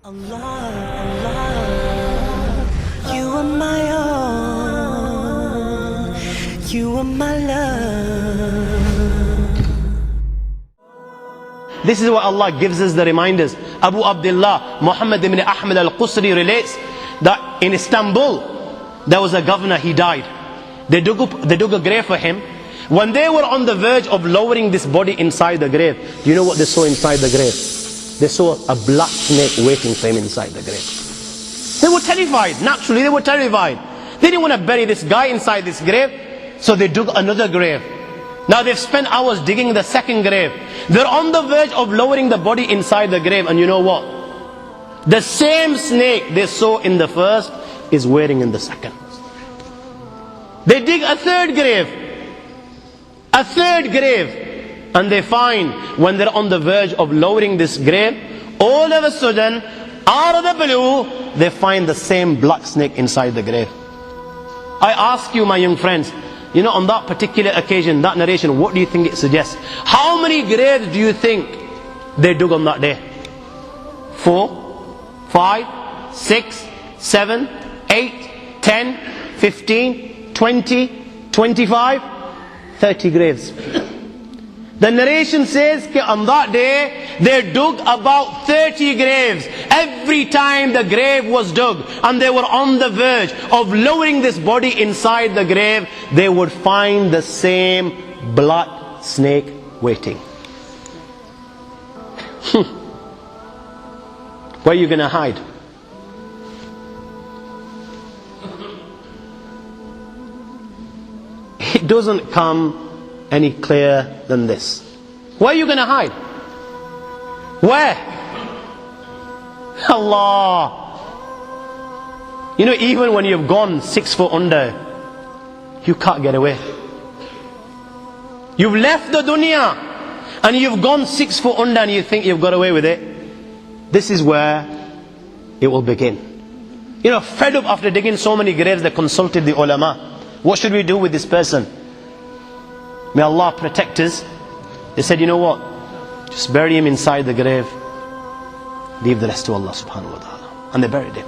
Allah, Allah, you are my all, you are my love. This is what Allah gives us the reminders. Abu Abdullah Muhammad ibn Ahmad al-Qusri relates that in Istanbul there was a governor, he died. They dug a grave for him. When they were on the verge of lowering this body inside the grave, do you know what they saw inside the grave? They saw a black snake waiting for him inside the grave. They were terrified. Naturally, they were terrified. They didn't want to bury this guy inside this grave, so they dug another grave. Now they've spent hours digging the second grave. They're on the verge of lowering the body inside the grave, and you know what? The same snake they saw in the first is waiting in the second. They dig a third grave. A third grave. And they find, when they're on the verge of lowering this grave, all of a sudden, out of the blue, they find the same black snake inside the grave. I ask you, my young friends, you know, on that particular occasion, that narration, what do you think it suggests? How many graves do you think they dug on that day? 4, 5, 6, 7, 8, 10, 15, 20, 25, 30 graves. The narration says that on that day they dug about 30 graves. Every time the grave was dug and they were on the verge of lowering this body inside the grave, they would find the same black snake waiting. Where are you going to hide? It doesn't come any clearer than this. Where are you going to hide? Where? Allah. You know, even when you've gone 6 foot under, you can't get away. You've left the dunya and you've gone 6 foot under and you think you've got away with it. This is where it will begin. You know, fed up after digging so many graves, they consulted the ulama. What should we do with this person? May Allah protect us. They said, you know what? Just bury him inside the grave. Leave the rest to Allah subhanahu wa ta'ala. And they buried him.